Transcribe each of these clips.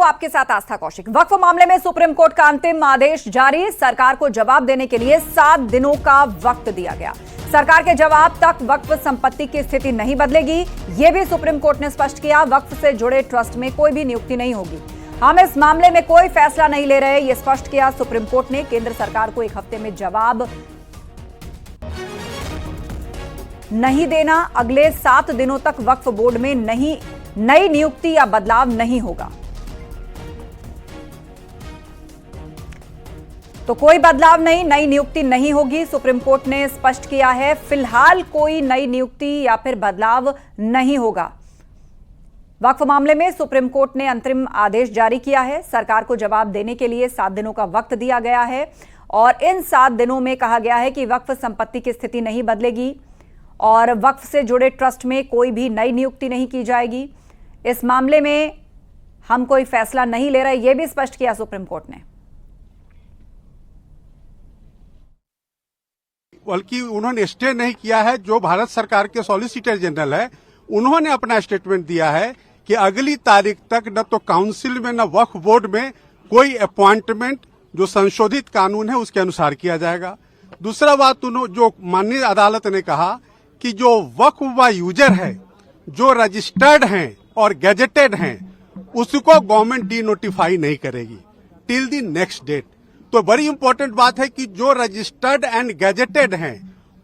हूं आपके साथ आस्था कौशिक। वक्फ मामले में सुप्रीम कोर्ट का अंतिम आदेश जारी। सरकार को जवाब देने के लिए 7 दिनों का वक्त दिया गया। सरकार के जवाब तक वक्फ संपत्ति की स्थिति नहीं बदलेगी, यह भी सुप्रीम कोर्ट ने स्पष्ट किया। वक्फ से जुड़े ट्रस्ट में कोई भी नियुक्ति नहीं होगी। हम इस मामले में कोई फैसला नहीं ले रहे, यह स्पष्ट किया सुप्रीम कोर्ट ने। केंद्र सरकार को 1 हफ्ते में जवाब नहीं देना। अगले 7 दिनों तक वक्फ बोर्ड में नई नियुक्ति या बदलाव नहीं होगा। तो कोई बदलाव नहीं, नई नियुक्ति नहीं होगी, सुप्रीम कोर्ट ने स्पष्ट किया है। फिलहाल कोई नई नियुक्ति या फिर बदलाव नहीं होगा। वक्फ मामले में सुप्रीम कोर्ट ने अंतरिम आदेश जारी किया है। सरकार को जवाब देने के लिए 7 दिनों का वक्त दिया गया है और इन 7 दिनों में कहा गया है कि वक्फ संपत्ति की स्थिति नहीं बदलेगी और वक्फ से जुड़े ट्रस्ट में कोई भी नई नियुक्ति नहीं की जाएगी। इस मामले में हम कोई फैसला नहीं ले रहे, यह भी स्पष्ट किया सुप्रीम कोर्ट ने। बल्कि उन्होंने स्टे नहीं किया है। जो भारत सरकार के सॉलिसिटर जनरल है, उन्होंने अपना स्टेटमेंट दिया है कि अगली तारीख तक न तो काउंसिल में न वक्फ बोर्ड में कोई अपॉइंटमेंट जो संशोधित कानून है उसके अनुसार किया जाएगा। दूसरा बात जो माननीय अदालत ने कहा कि जो वक्फ व यूजर है, जो रजिस्टर्ड हैं और गैजेटेड हैं, उसको गवर्नमेंट डी नोटिफाई नहीं करेगी टिल द नेक्स्ट डेट। तो बड़ी इंपॉर्टेंट बात है कि जो रजिस्टर्ड एंड गैजेटेड हैं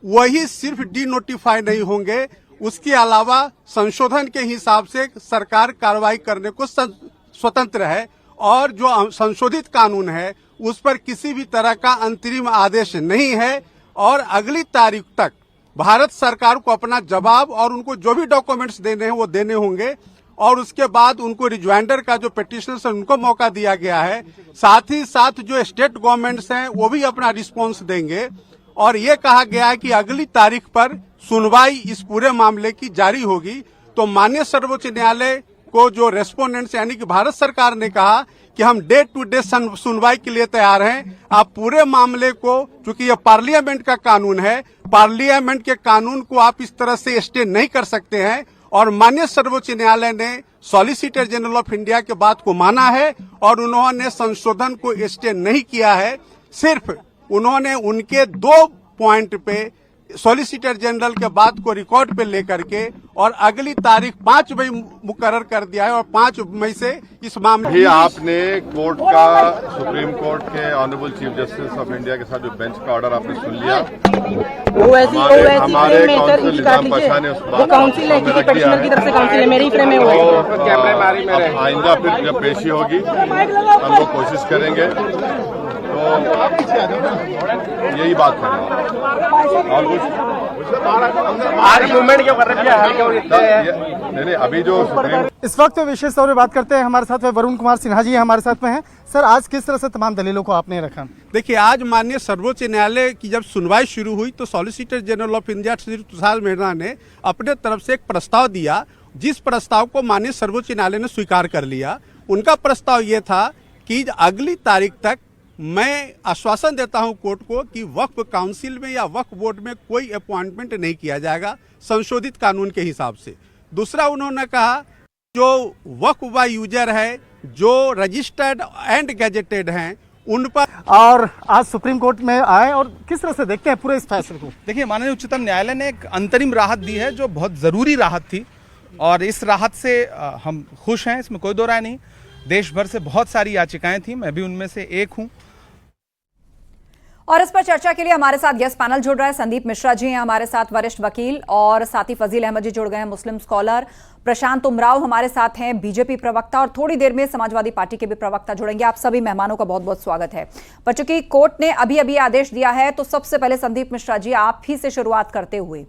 वही सिर्फ डी नोटिफाई नहीं होंगे, उसके अलावा संशोधन के हिसाब से सरकार कार्रवाई करने को स्वतंत्र है और जो संशोधित कानून है उस पर किसी भी तरह का अंतरिम आदेश नहीं है। और अगली तारीख तक भारत सरकार को अपना जवाब और उनको जो भी डॉक्यूमेंट्स देने हैं वो देने होंगे और उसके बाद उनको रिज्वाइंडर का जो पिटिशनर्स है उनको मौका दिया गया है। साथ ही साथ जो स्टेट गवर्नमेंट्स हैं वो भी अपना रिस्पॉन्स देंगे और ये कहा गया है कि अगली तारीख पर सुनवाई इस पूरे मामले की जारी होगी। तो माननीय सर्वोच्च न्यायालय को जो रेस्पोंडेंट्स यानी कि भारत सरकार ने कहा कि हम डे टू डे सुनवाई के लिए तैयार हैं। आप पूरे मामले को, चूंकि ये पार्लियामेंट का कानून है, पार्लियामेंट के कानून को आप इस तरह से स्टे नहीं कर सकते हैं और माननीय सर्वोच्च न्यायालय ने सॉलिसिटर जनरल ऑफ इंडिया के बात को माना है और उन्होंने संशोधन को स्टे नहीं किया है। सिर्फ उन्होंने उनके 2 पॉइंट पे सॉलिसिटर जनरल के बात को रिकॉर्ड पे लेकर के और अगली तारीख 5 मई मुकर्रर कर दिया है और 5 मई से इस मामले भी आपने कोर्ट का, सुप्रीम कोर्ट के honourable chief justice of India के साथ जो बेंच का ऑर्डर आपने सुन लिया। हमारे काउंसिल निजाम पाशा ने उस बात की तरफ से काउंसिल है, मेरी फ्रेम है वो आइंदा फिर जब पेशी होगी हम लोग कोशिश करेंगे। तो यही बात है और कुछ आर्गुमेंट क्यों कर रहे हैं? नहीं, अभी जो सुप्रीम इस वक्त विशेष तौर पर बात करते हैं। हमारे साथ में वरुण कुमार सिन्हा जी हमारे साथ में हैं। सर, आज किस तरह से तमाम दलीलों को आपने रखा? देखिए, आज माननीय सर्वोच्च न्यायालय की जब सुनवाई शुरू हुई तो solicitor general of India Shri Tushar Mehta ने अपने तरफ से एक प्रस्ताव दिया, जिस प्रस्ताव को माननीय सर्वोच्च न्यायालय ने स्वीकार कर लिया। उनका प्रस्ताव ये था कि अगली तारीख तक मैं आश्वासन देता हूं कोर्ट को कि वक्फ काउंसिल में या वक्फ बोर्ड में कोई अपॉइंटमेंट नहीं किया जाएगा संशोधित कानून के हिसाब से। दूसरा, उन्होंने कहा जो वक्फ व यूजर है, जो रजिस्टर्ड एंड गैजेटेड हैं, उन पर। और आज सुप्रीम कोर्ट में आए और किस तरह से देखते हैं पूरे इस फैसले को? देखिए, माननीय उच्चतम न्यायालय ने एक अंतरिम राहत दी है जो बहुत जरूरी राहत थी और इस राहत से हम खुश हैं, इसमें कोई दो राय नहीं। देश भर से बहुत सारी याचिकाएं थी, मैं भी उनमें से एक हूं। और इस पर चर्चा के लिए हमारे साथ गेस्ट पैनल जुड़ रहा है। संदीप मिश्रा जी हैं हमारे साथ, वरिष्ठ वकील, और साथ ही फजील अहमद जी जुड़ गए हैं, मुस्लिम स्कॉलर। प्रशांत उमराव हमारे साथ हैं, बीजेपी प्रवक्ता, और थोड़ी देर में समाजवादी पार्टी के भी प्रवक्ता जुड़ेंगे। आप सभी मेहमानों का बहुत बहुत स्वागत है। पर चूंकि कोर्ट ने अभी अभी आदेश दिया है तो सबसे पहले संदीप मिश्रा जी, आप ही से शुरुआत करते हुए,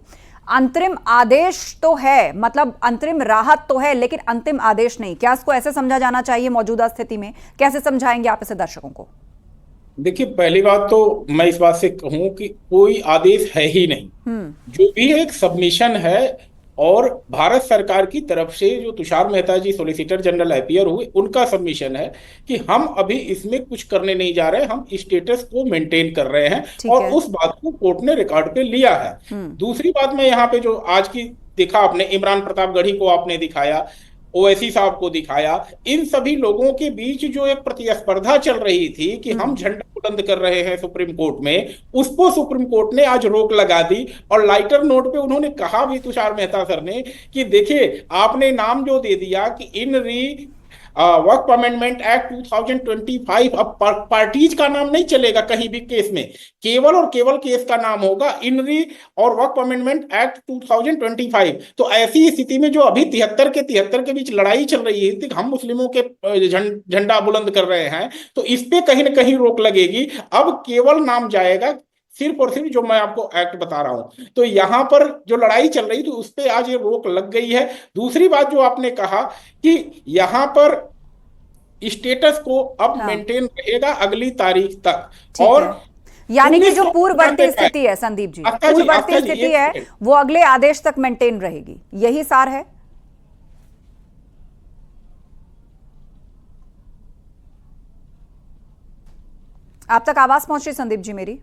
अंतरिम आदेश तो है, मतलब अंतरिम राहत तो है, लेकिन अंतिम आदेश नहीं। क्या इसको ऐसे समझा जाना चाहिए मौजूदा स्थिति में? कैसे समझाएंगे आप इसे दर्शकों को? देखिए, पहली बात तो मैं इस बात से कहूं कि कोई आदेश है ही नहीं। जो भी एक सबमिशन है और भारत सरकार की तरफ से जो तुषार मेहता जी सॉलिसिटर जनरल अपीयर हुए, उनका सबमिशन है कि हम अभी इसमें कुछ करने नहीं जा रहे हैं, हम स्टेटस को मेंटेन कर रहे हैं और उस बात को कोर्ट ने रिकॉर्ड पे लिया है। दूसरी बात मैं यहाँ पे जो आज की देखा आपने, इमरान प्रताप गढ़ी को आपने दिखाया, ओवैसी साहब को दिखाया, इन सभी लोगों के बीच जो एक प्रतिस्पर्धा चल रही थी कि हम झंडा बुलंद कर रहे हैं सुप्रीम कोर्ट में, उसको सुप्रीम कोर्ट ने आज रोक लगा दी। और लाइटर नोट पे उन्होंने कहा भी, तुषार मेहता सर ने, कि देखिए आपने नाम जो दे दिया कि इन री वक्फ अमेंडमेंट एक्ट 2025, अब पार्टीज का नाम नहीं चलेगा कहीं भी केस में, केवल और केवल केस का नाम होगा इनरी और वक्फ अमेंडमेंट एक्ट 2025। तो ऐसी स्थिति में जो अभी 73 के बीच लड़ाई चल रही है कि हम मुस्लिमों के झंडा बुलंद कर रहे हैं, तो इस पे कहीं ना कहीं रोक लगेगी। अब केवल नाम जाएगा, सिर्फ और सिर्फ जो मैं आपको एक्ट बता रहा हूं। तो यहां पर जो लड़ाई चल रही थी उस पे आज ये रोक लग गई है। दूसरी बात जो आपने कहा कि यहां पर स्टेटस को अब मेंटेन रहेगा अगली तारीख तक, और यानी कि जो पूर्ववर्ती स्थिति है संदीप जी, पूर्ववर्ती स्थिति है वो अगले आदेश तक मेंटेन रहेगी, यही सार है। आप तक आवाज पहुंच रही संदीप जी मेरी?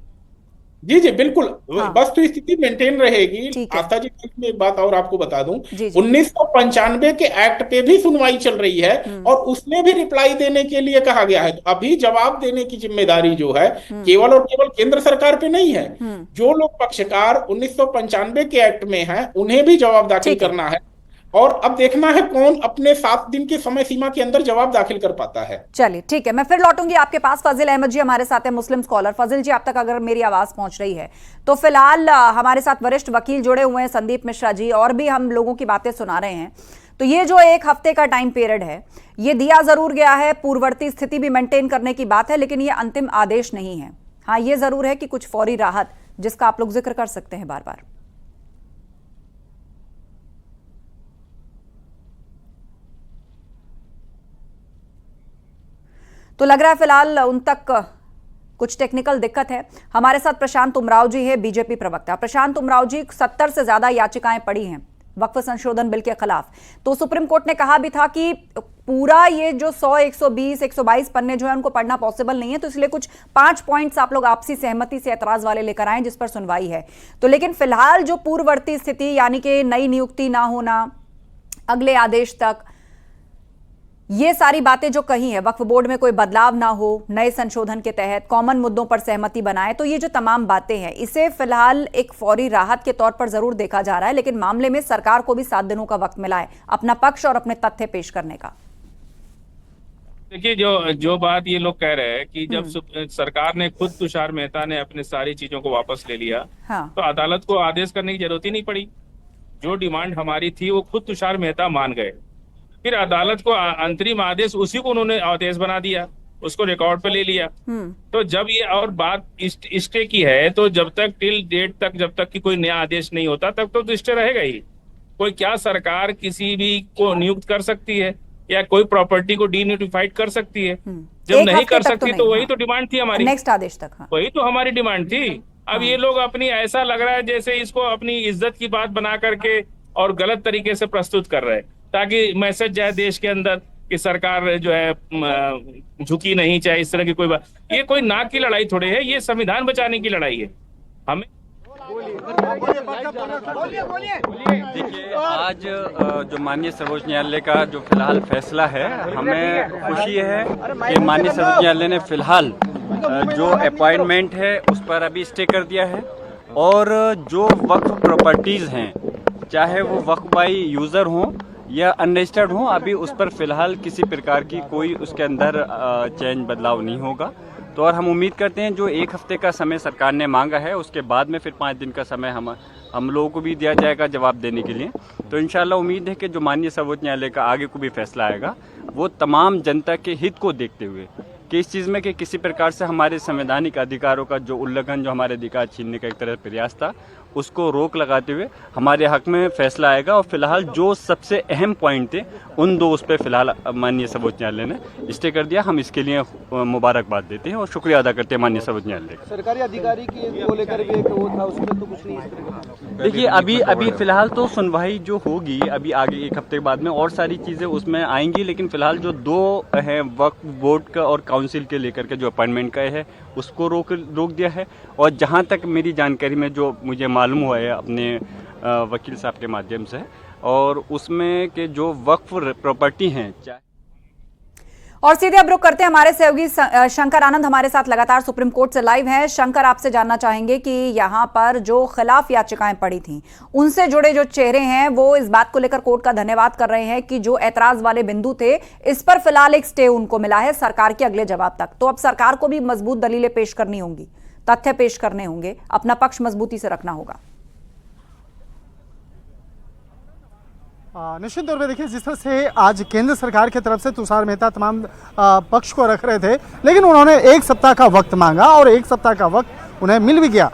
जी जी बिल्कुल। हाँ। बस तो स्थिति मेंटेन रहेगी। आस्था जी, मैं एक बात और आपको बता दूं, 1995 के एक्ट पे भी सुनवाई चल रही है और उसमें भी रिप्लाई देने के लिए कहा गया है। तो अभी जवाब देने की जिम्मेदारी जो है केवल और केवल केंद्र सरकार पे नहीं है। जो लोग पक्षकार 1995 के एक्ट में हैं उन्हें भी जवाब दाखिल करना है, और अब देखना है कौन अपने 7 दिन की समय सीमा के अंदर जवाब दाखिल कर पाता है। चलिए ठीक है, मैं फिर लौटूंगी आपके पास। फजिल अहमद जी हमारे साथ है, मुस्लिम स्कॉलर। फजिल जी, आप तक अगर मेरी आवाज पहुंच रही है तो फिलहाल हमारे साथ वरिष्ठ वकील जुड़े हुए हैं, संदीप मिश्रा जी, और भी हम लोगों की बातें सुना रहे हैं। तो ये जो 1 हफ्ते का टाइम पीरियड है, ये दिया जरूर गया है, पूर्ववर्ती स्थिति भी मेंटेन करने की बात है, लेकिन ये अंतिम आदेश नहीं है। हाँ, ये जरूर है कि कुछ फौरी राहत, जिसका आप लोग जिक्र कर सकते हैं बार बार। तो लग रहा है फिलहाल उन तक कुछ टेक्निकल दिक्कत है। हमारे साथ प्रशांत उमराव जी है, बीजेपी प्रवक्ता। प्रशांत उमराव जी, 70 से ज्यादा याचिकाएं पड़ी हैं वक्फ संशोधन बिल के खिलाफ। तो सुप्रीम कोर्ट ने कहा भी था कि पूरा ये जो 100, 120, 122 पन्ने जो है उनको पढ़ना पॉसिबल नहीं है, तो इसलिए कुछ 5 पॉइंट्स आप लोग आपसी सहमति से एतराज वाले लेकर आए जिस पर सुनवाई है। तो लेकिन फिलहाल जो पूर्ववर्ती स्थिति यानी कि नई नियुक्ति ना होना अगले आदेश तक, ये सारी बातें जो कही है, वक्फ बोर्ड में कोई बदलाव ना हो, नए संशोधन के तहत कॉमन मुद्दों पर सहमति बनाए, तो ये जो तमाम बातें हैं, इसे फिलहाल एक फौरी राहत के तौर पर जरूर देखा जा रहा है, लेकिन मामले में सरकार को भी 7 दिनों का वक्त मिला है अपना पक्ष और अपने तथ्य पेश करने का। देखिए, जो बात ये लोग कह रहे हैं कि जब सरकार ने खुद, तुषार मेहता ने अपने सारी चीजों को वापस ले लिया, हाँ। तो अदालत को आदेश करने की जरूरत ही नहीं पड़ी। जो डिमांड हमारी थी वो खुद तुषार मेहता मान गए। फिर अदालत को अंतरिम आदेश, उसी को उन्होंने आदेश बना दिया, उसको रिकॉर्ड पे ले लिया। तो जब ये और बात स्टे की है, तो जब तक टिल डेट तक, जब तक कि कोई नया आदेश नहीं होता, तब तो स्टे रहेगा ही। कोई क्या सरकार किसी भी को नियुक्त कर सकती है या कोई प्रॉपर्टी को डीनोटिफाइड कर सकती है? जब नहीं कर सकती तो वही तो डिमांड थी हमारी, नेक्स्ट आदेश तक। हाँ। वही तो हमारी डिमांड थी। अब ये लोग अपनी, ऐसा लग रहा है जैसे इसको अपनी इज्जत की बात बना करके और गलत तरीके से प्रस्तुत कर रहे हैं, ताकि मैसेज जाए देश के अंदर कि सरकार जो है झुकी नहीं, चाहे इस तरह की कोई बात। ये कोई नाक की लड़ाई थोड़ी है, ये संविधान बचाने की लड़ाई है। हमें देखिए, आज जो माननीय सर्वोच्च न्यायालय का जो फिलहाल फैसला है, हमें खुशी है कि माननीय सर्वोच्च न्यायालय ने फिलहाल जो अपॉइंटमेंट है उस पर अभी स्टे कर दिया है, और जो वक्फ प्रॉपर्टीज़ हैं, चाहे वो वक्फ बाई यूज़र हों या अनरजिस्टर्ड हों, अभी उस पर फिलहाल किसी प्रकार की कोई उसके अंदर चेंज बदलाव नहीं होगा। तो और हम उम्मीद करते हैं जो 1 हफ्ते का समय सरकार ने मांगा है, उसके बाद में फिर 5 दिन का समय हम लोगों को भी दिया जाएगा जवाब देने के लिए। तो इंशाल्लाह उम्मीद है कि जो माननीय सर्वोच्च न्यायालय का आगे को भी फैसला आएगा, वो तमाम जनता के हित को देखते हुए, कि इस चीज़ में कि किसी प्रकार से हमारे संवैधानिक अधिकारों का जो उल्लंघन, जो हमारे अधिकार छीनने का एक तरह प्रयास था, उसको रोक लगाते हुए हमारे हक में फैसला आएगा। और फिलहाल जो सबसे अहम पॉइंट थे, उन 2 उस पर फिलहाल माननीय सर्वोच्च न्यायालय ने स्टे कर दिया। हम इसके लिए मुबारकबाद देते हैं और शुक्रिया अदा करते हैं माननीय सर्वोच्च न्यायालय का। सरकारी अधिकारी की को लेकर भी एक वो था, उसमें तो कुछ नहीं। देखिए, अभी फिलहाल तो सुनवाई जो होगी, अभी आगे 1 हफ्ते बाद में और सारी चीज़ें उसमें आएंगी, लेकिन फिलहाल जो 2 हैं, वक्फ बोर्ड का और काउंसिल के लेकर के जो अपॉइंटमेंट का है, उसको रोक दिया है। और जहाँ तक मेरी जानकारी में जो मुझे मालूम हुआ है अपने वकील साहब के माध्यम से, और उसमें के जो वक्फ प्रॉपर्टी हैं, और सीधे अब रुक करते हैं हमारे सहयोगी शंकर आनंद हमारे साथ लगातार सुप्रीम कोर्ट से लाइव हैं। शंकर, आपसे जानना चाहेंगे कि यहां पर जो खिलाफ याचिकाएं पड़ी थी उनसे जुड़े जो चेहरे हैं वो इस बात को लेकर कोर्ट का धन्यवाद कर रहे हैं कि जो ऐतराज वाले बिंदु थे इस पर फिलहाल एक स्टे उनको मिला है सरकार के अगले जवाब तक। तो अब सरकार को भी मजबूत दलीलें पेश करनी होंगी, तथ्य पेश करने होंगे, अपना पक्ष मजबूती से रखना होगा। निश्चित तौर पे देखिए, जिस तरह से आज केंद्र सरकार की तरफ से तुषार मेहता तमाम पक्ष को रख रहे थे, लेकिन उन्होंने 1 सप्ताह का वक्त मांगा और 1 सप्ताह का वक्त उन्हें मिल भी गया।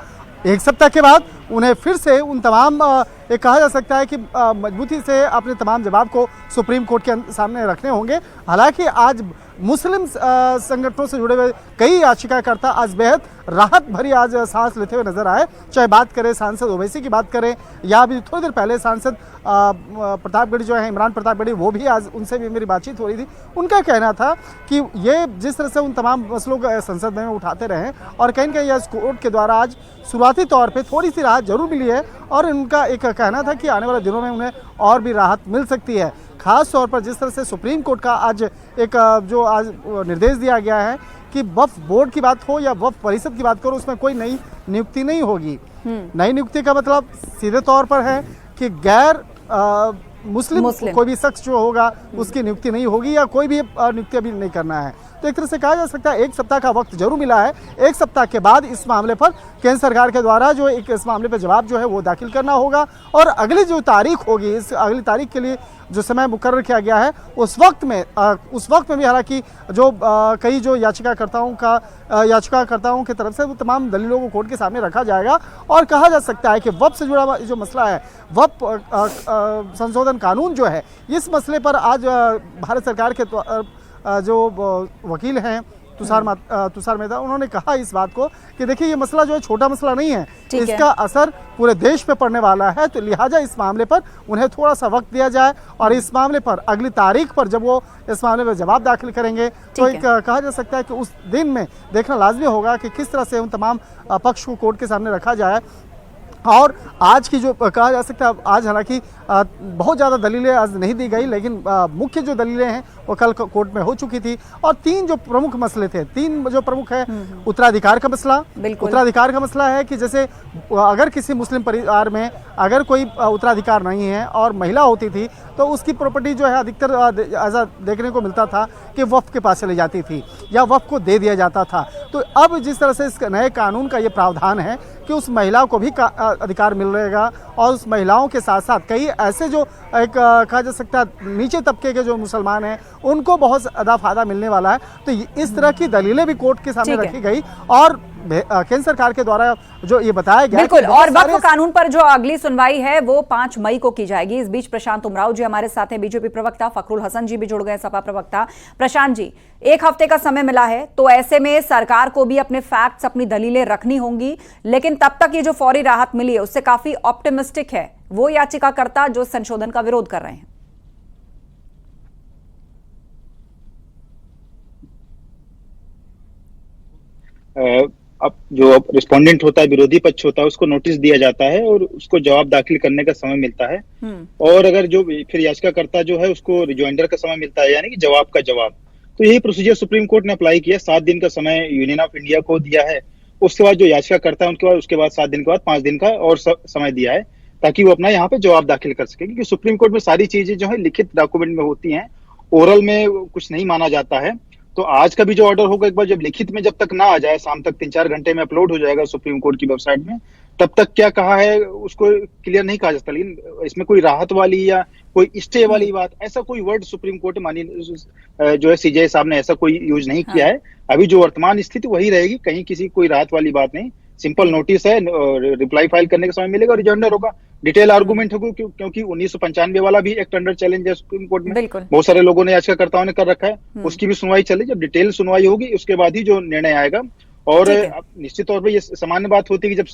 1 सप्ताह के बाद उन्हें फिर से उन तमाम एक कहा जा सकता है कि मजबूती से अपने तमाम जवाब को सुप्रीम कोर्ट के सामने रखने होंगे। हालांकि आज मुस्लिम संगठनों से जुड़े हुए कई याचिकाकर्ता आज बेहद राहत भरी आज सांस लेते हुए नजर आए। चाहे बात करें सांसद ओवैसी की बात करें या अभी थोड़ी देर पहले सांसद प्रतापगढ़ी जो है इमरान प्रतापगढ़ी, वो भी आज उनसे भी मेरी बातचीत हो रही थी। उनका कहना था कि ये जिस तरह से उन तमाम मसलों को संसद में उठाते रहे और कहीं ना कहीं इस कोर्ट के द्वारा आज शुरुआती तौर पर थोड़ी सी राहत जरूर मिली है और उनका एक कहना था कि आने वाले दिनों में उन्हें और भी राहत मिल सकती है। खास तौर पर जिस तरह से सुप्रीम कोर्ट का आज एक जो आज निर्देश दिया गया है कि वक्फ बोर्ड की बात हो या वक्फ परिषद की बात करो, उसमें कोई नई नियुक्ति नहीं होगी। नई नियुक्ति का मतलब सीधे तौर पर है कि गैर मुस्लिम कोई भी शख्स जो होगा उसकी नियुक्ति नहीं होगी या कोई भी नियुक्ति अभी नहीं करना है। तो एक तरह से कहा जा सकता है 1 सप्ताह का वक्त जरूर मिला है। 1 सप्ताह के बाद इस मामले पर केंद्र सरकार के द्वारा जो एक इस मामले पर जवाब जो है वो दाखिल करना होगा और अगली जो तारीख होगी, इस अगली तारीख के लिए जो समय मुकर्रर किया गया है उस वक्त में भी हालांकि जो कई जो याचिकाकर्ताओं की तरफ से वो तमाम दलीलों को कोर्ट के सामने रखा जाएगा और कहा जा सकता है कि वक्फ से जुड़ा जो मसला है, वक्फ संशोधन कानून जो है, इस मसले पर आज भारत सरकार के जो वकील हैं तुषार मेहता, उन्होंने कहा इस बात को कि देखिए ये मसला जो है छोटा मसला नहीं है, इसका असर पूरे देश पे पड़ने वाला है। तो लिहाजा इस मामले पर उन्हें थोड़ा सा वक्त दिया जाए और इस मामले पर अगली तारीख पर जब वो इस मामले में जवाब दाखिल करेंगे तो एक कहा जा सकता है कि उस दिन में देखना लाजमी होगा कि किस तरह से उन तमाम पक्ष को कोर्ट के सामने रखा जाए। और आज की जो कहा जा सकता है, आज हालांकि बहुत ज़्यादा दलीलें आज नहीं दी गई, लेकिन मुख्य जो दलीलें हैं वो कल कोर्ट में हो चुकी थी। और 3 जो प्रमुख मसले थे, 3 जो प्रमुख है, उत्तराधिकार का मसला। उत्तराधिकार का मसला है कि जैसे अगर किसी मुस्लिम परिवार में अगर कोई उत्तराधिकार नहीं है और महिला होती थी तो उसकी प्रॉपर्टी जो है अधिकतर ऐसा देखने को मिलता था कि वक्फ के पास चली जाती थी या वक्फ को दे दिया जाता था। तो अब जिस तरह से इस नए कानून का ये प्रावधान है कि उस महिला को भी अधिकार मिल रहेगा और उस महिलाओं के साथ साथ कई ऐसे जो एक कहा जा सकता है नीचे तबके के जो मुसलमान हैं उनको बहुत ज़्यादा फायदा मिलने वाला है। तो इस तरह की दलीलें भी कोर्ट के सामने रखी गई और केंद्र सरकार के द्वारा जो ये बताया गया। बिल्कुल, और वक्फ कानून पर जो अगली सुनवाई है वो 5 मई को की जाएगी। इस बीच प्रशांत उमराव जी हमारे साथ हैं, बीजेपी प्रवक्ता, फखरुल हसन जी भी जुड़ गए, सपा प्रवक्ता। प्रशांत जी, 1 हफ्ते का समय मिला है, तो ऐसे में सरकार को भी अपने फैक्ट्स, अपनी दलीलें रखनी होंगी, लेकिन तब तक ये जो फौरी राहत मिली है उससे काफी ऑप्टिमिस्टिक है वो याचिकाकर्ता जो संशोधन का विरोध कर रहे हैं। अब जो रिस्पोंडेंट होता है, विरोधी पक्ष होता है, उसको नोटिस दिया जाता है और उसको जवाब दाखिल करने का समय मिलता है। और अगर जो फिर याचिकाकर्ता जो है उसको रिजॉइंडर का समय मिलता है, यानी कि जवाब का जवाब। तो यही प्रोसीजर सुप्रीम कोर्ट ने अप्लाई किया। 7 दिन का समय यूनियन ऑफ इंडिया को दिया है। उसके बाद जो याचिकाकर्ता है उसके बाद 7 दिन के बाद 5 दिन का और समय दिया है ताकि वो अपना यहाँ पे जवाब दाखिल कर सके, क्योंकि सुप्रीम कोर्ट में सारी चीजें जो है लिखित डॉक्यूमेंट में होती हैं, ओरल में कुछ नहीं माना जाता है। तो आज का भी जो ऑर्डर होगा, एक बार जब लिखित में जब तक ना आ जाए, शाम तक 3-4 घंटे में अपलोड हो जाएगा सुप्रीम कोर्ट की वेबसाइट में, तब तक क्या कहा है उसको क्लियर नहीं कहा जा सकता। लेकिन इसमें कोई राहत वाली या कोई स्टे वाली बात, ऐसा कोई वर्ड सुप्रीम कोर्ट मानी जो है सीजेआई साहब ने ऐसा कोई यूज नहीं किया है। अभी जो वर्तमान स्थिति वही रहेगी, कहीं किसी कोई राहत वाली बात नहीं। सिंपल नोटिस है, रिप्लाई फाइल करने का समय मिलेगा, रिजॉइंडर होगा, डिटेल आर्गुमेंट होगा, क्योंकि 1995 वाला भी एक्ट अंडर चैलेंज है सुप्रीम कोर्ट में। बहुत सारे लोगों ने याचिकाकर्ताओं ने कर रखा है, उसकी भी सुनवाई चली। जब डिटेल सुनवाई होगी उसके बाद ही जो निर्णय आएगा। और निश्चित तौर पर ये सामान्य बात होती है कि जब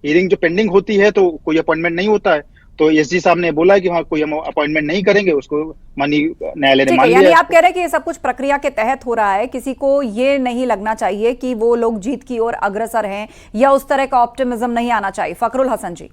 हियरिंग जो पेंडिंग होती है तो कोई अपॉइंटमेंट नहीं होता है। तो एसजी साहब ने बोला कि हाँ कोई हम अपॉइंटमेंट नहीं करेंगे, उसको माननीय न्यायालय ने मान लिया। यानी आप कह रहे हैं कि ये सब कुछ प्रक्रिया के तहत हो रहा है, किसी को ये नहीं लगना चाहिए कि वो लोग जीत की ओर अग्रसर हैं या उस तरह का ऑप्टिमिज्म नहीं आना चाहिए। फखरुल हसन जी,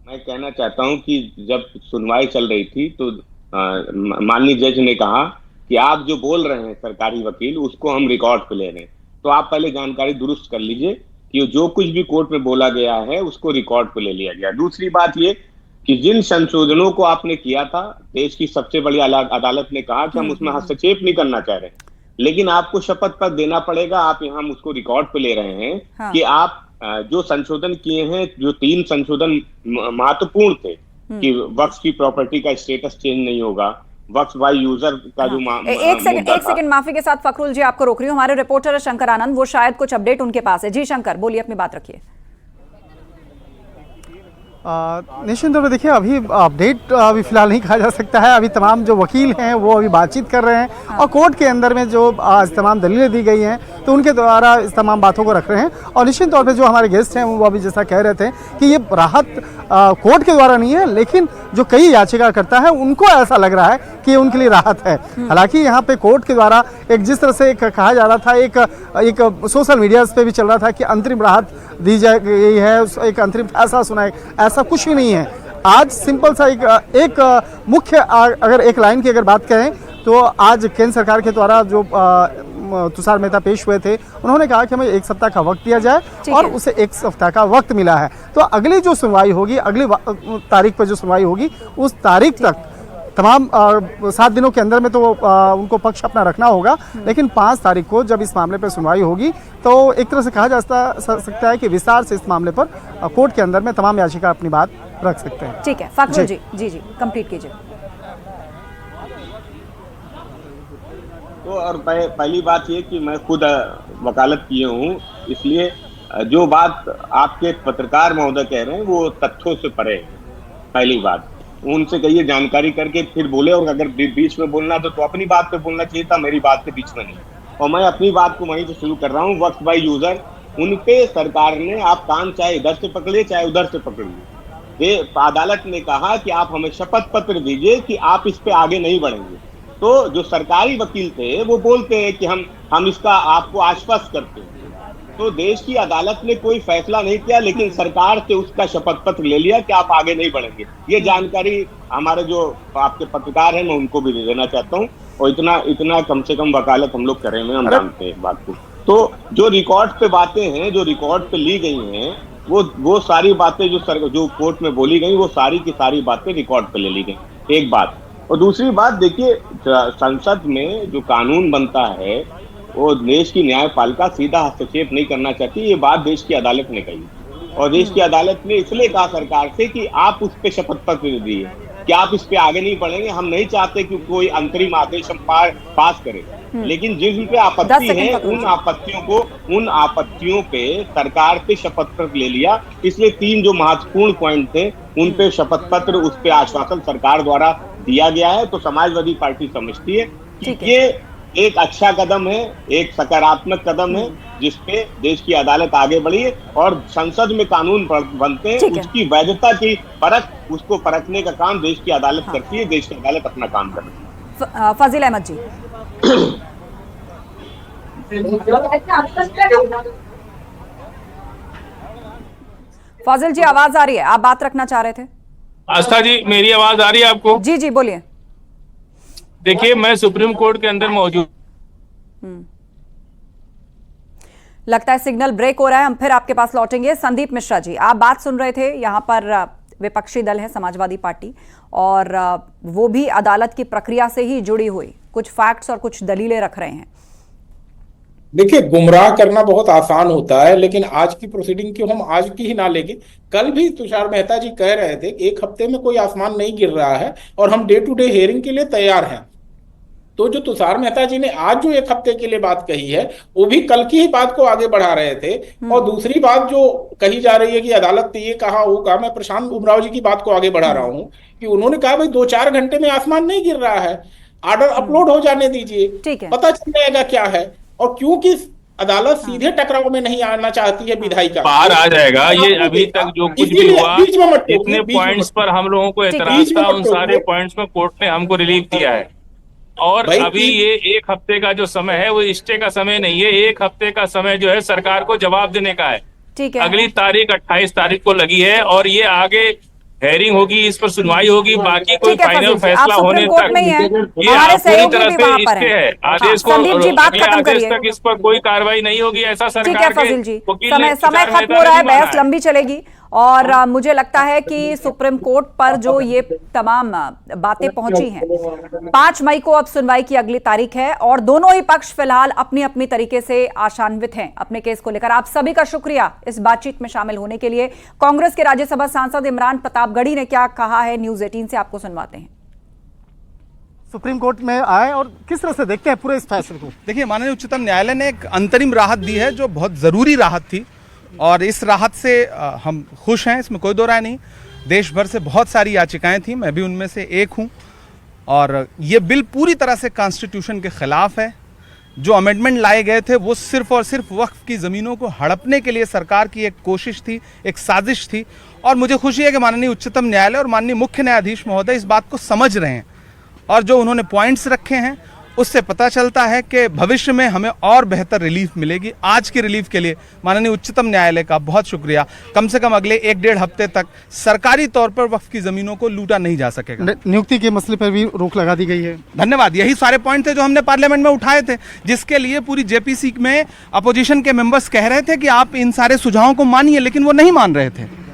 मैं कहना चाहता हूं कि जब सुनवाई चल रही थी तो माननीय जज ने कहा कि आप जो बोल रहे हैं सरकारी वकील उसको हम रिकॉर्ड पे ले रहे हैं, तो आप पहले जानकारी दुरुस्त कर लीजिए कि जो कुछ भी कोर्ट में बोला गया है उसको रिकॉर्ड पे ले लिया गया। दूसरी बात ये कि जिन संशोधनों को आपने किया था, देश की सबसे बड़ी अदालत ने कहा कि हम उसमें हस्तक्षेप नहीं करना चाह रहे, लेकिन आपको शपथ पत्र देना पड़ेगा। आप यहाँ उसको रिकॉर्ड पे ले रहे हैं कि आप जो संशोधन किए हैं, जो 3 संशोधन महत्वपूर्ण थे कि वक्फ की प्रॉपर्टी का स्टेटस चेंज नहीं होगा, वक्फ बाय यूजर का जो एक सेकंड माफी के साथ फखरुल जी आपको रोक रही हूँ। हमारे रिपोर्टर है शंकर आनंद, वो शायद कुछ अपडेट उनके पास है। जी शंकर, बोलिए, अपनी बात रखिए। निश्चित तौर पर देखिए, अभी अपडेट अभी फिलहाल नहीं कहा जा सकता है। अभी तमाम जो वकील हैं वो अभी बातचीत कर रहे हैं और कोर्ट के अंदर में जो आज तमाम दलीलें दी गई हैं तो उनके द्वारा इस तमाम बातों को रख रहे हैं। और निश्चित तौर पे जो हमारे गेस्ट हैं वो अभी जैसा कह रहे थे कि ये राहत कोर्ट के द्वारा नहीं है, लेकिन जो कई याचिकाकर्ता है उनको ऐसा लग रहा है कि ये उनके लिए राहत है। हालांकि यहाँ पे कोर्ट के द्वारा एक जिस तरह से कहा जा रहा था, एक सोशल मीडिया पे भी चल रहा था कि अंतरिम राहत दी जा गई है, एक अंतरिम फैसला सुनाए, ऐसा कुछ भी नहीं है। आज सिंपल सा एक मुख्य अगर एक लाइन की अगर बात करें तो आज केंद्र सरकार के द्वारा जो तुषार मेहता पेश हुए थे, उन्होंने कहा कि हमें 1 सप्ताह का वक्त दिया जाए और उसे 1 सप्ताह का वक्त मिला है। तो अगली जो सुनवाई होगी, अगली तारीख पर जो सुनवाई होगी, उस तारीख तक तमाम 7 दिनों के अंदर में तो उनको पक्ष अपना रखना होगा, लेकिन 5 तारीख को जब इस मामले पर सुनवाई होगी तो एक तरह से कहा जा सकता है कि विस्तार से इस मामले पर कोर्ट के अंदर में तमाम याचिका अपनी बात रख सकते हैं। ठीक है फखरुल जी, जी कंप्लीट कीजिए। तो और पहली बात ये कि मैं खुद वकालत किए हूँ, इसलिए जो बात आपके पत्रकार महोदय कह रहे हैं वो तथ्यों से परे है। पहली बात उनसे कहिए जानकारी करके फिर बोले, और अगर बीच में बोलना तो अपनी बात पे बोलना चाहिए था, मेरी बात के बीच में नहीं। और मैं अपनी बात को वहीं से शुरू कर रहा हूँ। वक्फ बाय यूजर, उनपे सरकार ने आप कान चाहे इधर से पकड़े चाहे उधर से पकड़िए, ये अदालत ने कहा कि आप हमें शपथ पत्र दीजिए कि आप इस पे आगे नहीं बढ़ेंगे। तो जो सरकारी वकील थे वो बोलते हैं कि हम इसका आपको आश्वस्त करते हैं। तो देश की अदालत ने कोई फैसला नहीं किया, लेकिन सरकार से उसका शपथ पत्र ले लिया कि आप आगे नहीं बढ़ेंगे। ये जानकारी हमारे जो आपके पत्रकार हैं मैं उनको भी दे देना चाहता हूँ, और इतना कम से कम वकालत हम लोग करे हुए, हम जानते हैं बात को। तो जो रिकॉर्ड पे बातें हैं, जो रिकॉर्ड पे ली गई हैं, वो सारी बातें जो कोर्ट में बोली गई, वो सारी की सारी बातें रिकॉर्ड पे ले ली गई, एक बात। और दूसरी बात देखिए, संसद में जो कानून बनता है वो देश की न्यायपालिका सीधा हस्तक्षेप नहीं करना चाहती, ये बात देश की अदालत ने कही। और देश की अदालत ने इसलिए कहा सरकार से कि आप उस पे शपथ पत्र दीजिए कि आप इस पे आगे नहीं बढ़ेंगे। हम नहीं चाहते कि कोई अंतरिम आदेश हम पास करें, लेकिन जिन पे आपत्ति है उन आपत्तियों पे सरकार पे शपथ पत्र ले लिया। इसलिए 3 जो महत्वपूर्ण पॉइंट थे उन पे शपथ पत्र, उस पे आश्वासन सरकार द्वारा दिया गया है। तो समाजवादी पार्टी समझती है कि ये एक अच्छा कदम है, एक सकारात्मक कदम है, जिसपे देश की अदालत आगे बढ़ी है और संसद में कानून बनते हैं, उसकी वैधता की उसको परखने का काम देश की अदालत करती है। देश की अदालत अपना काम कर रही है। फाजिल अहमद जी, फाजिल जी आवाज आ रही है, आप बात रखना चाह रहे थे? आस्था जी, मेरी आवाज आ रही है आपको? जी जी बोलिए। देखिए, मैं सुप्रीम कोर्ट के अंदर मौजूद। लगता है सिग्नल ब्रेक हो रहा है, हम फिर आपके पास लौटेंगे। संदीप मिश्रा जी, आप बात सुन रहे थे, यहाँ पर विपक्षी दल है समाजवादी पार्टी, और वो भी अदालत की प्रक्रिया से ही जुड़ी हुई कुछ फैक्ट्स और कुछ दलीलें रख रहे हैं। देखिए, गुमराह करना बहुत आसान होता है, लेकिन आज की प्रोसीडिंग की हम आज की ही ना लेंगे। कल भी तुषार मेहता जी कह रहे थे कि 1 हफ्ते में कोई आसमान नहीं गिर रहा है और हम डे टू डे हियरिंग के लिए तैयार हैं। तो जो तुषार मेहता जी ने आज जो 1 हफ्ते के लिए बात कही है, वो भी कल की ही बात को आगे बढ़ा रहे थे। और दूसरी बात जो कही जा रही है कि अदालत ने ये कहा वो कहा, मैं प्रशांत उमराव जी की बात को आगे बढ़ा रहा हूं कि उन्होंने कहा भाई 2-4 घंटे में आसमान नहीं गिर रहा है, ऑर्डर अपलोड हो जाने दीजिए, पता चल जाएगा क्या है। और क्योंकि अदालत सीधे टकराव में नहीं आना चाहती है विधायी का, बाहर आ जाएगा। ये अभी तक जो कुछ भी हुआ, जितने पॉइंट्स पर हम लोगों को एतराज था, उन सारे पॉइंट्स में कोर्ट ने हमको रिलीफ दिया है। और भाई अभी ये 1 हफ्ते का जो समय है वो स्टे का समय नहीं है, 1 हफ्ते का समय जो है सरकार को जवाब देने का है। ठीक है। अगली तारीख 28 तारीख को लगी है और ये आगे हेयरिंग होगी, इस पर सुनवाई होगी, बाकी कोई ठीक है फाइनल फजील जी, आप फैसला होने सुप्रीम कोर्ट तक में ही हैं, ये हमारे पूरी सहयोगी तरह भी से वहां पर स्टे हैं। है। हाँ, आदेश को संदीप जी बात अगले खत्म आदेश करिए। तक इस पर कोई कार्रवाई नहीं होगी, ऐसा ठीक सरकार है के फजील जी, वकील ने समय तुषार खत्म मेहता हो रहा है, ने माना बहस लंबी चलेगी और मुझे लगता है कि सुप्रीम कोर्ट पर जो ये तमाम बातें पहुंची हैं, 5 मई को अब सुनवाई की अगली तारीख है और दोनों ही पक्ष फिलहाल अपनी अपनी तरीके से आशान्वित हैं अपने केस को लेकर। आप सभी का शुक्रिया इस बातचीत में शामिल होने के लिए। कांग्रेस के राज्यसभा सांसद इमरान प्रतापगढ़ी ने क्या कहा है न्यूज 18 से आपको सुनवाते हैं। सुप्रीम कोर्ट में आए और किस तरह से देखते हैं पूरे इस फैसले को? देखिए, माननीय उच्चतम न्यायालय ने एक अंतरिम राहत दी है जो बहुत ज़रूरी राहत थी और इस राहत से हम खुश हैं, इसमें कोई दो राय नहीं। देश भर से बहुत सारी याचिकाएं थी, मैं भी उनमें से एक हूं और ये बिल पूरी तरह से कॉन्स्टिट्यूशन के खिलाफ है। जो अमेंडमेंट लाए गए थे वो सिर्फ और सिर्फ वक्फ की ज़मीनों को हड़पने के लिए सरकार की एक कोशिश थी, एक साजिश थी और मुझे खुशी है कि माननीय उच्चतम न्यायालय और माननीय मुख्य न्यायाधीश महोदय इस बात को समझ रहे हैं और जो उन्होंने पॉइंट्स रखे हैं उससे पता चलता है कि भविष्य में हमें और बेहतर रिलीफ मिलेगी। आज की रिलीफ के लिए माननीय उच्चतम न्यायालय का बहुत शुक्रिया। कम से कम अगले 1-1.5 हफ्ते तक सरकारी तौर पर वक्फ की जमीनों को लूटा नहीं जा सकेगा। नियुक्ति के मसले पर भी रोक लगा दी गई है। धन्यवाद। यही सारे पॉइंट थे जो हमने पार्लियामेंट में उठाए थे, जिसके लिए पूरी जेपीसी में अपोजिशन के मेंबर्स कह रहे थे कि आप इन सारे सुझावों को मानिए, लेकिन वो नहीं मान रहे थे।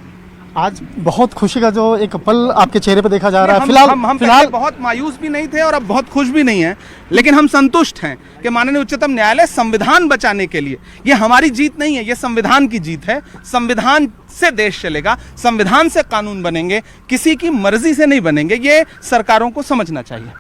आज बहुत खुशी का जो एक पल आपके चेहरे पर देखा जा रहा है। हम फिलहाल बहुत मायूस भी नहीं थे और अब बहुत खुश भी नहीं है, लेकिन हम संतुष्ट हैं कि माननीय उच्चतम न्यायालय संविधान बचाने के लिए, ये हमारी जीत नहीं है, ये संविधान की जीत है। संविधान से देश चलेगा, संविधान से कानून बनेंगे, किसी की मर्जी से नहीं बनेंगे। ये सरकारों को समझना चाहिए।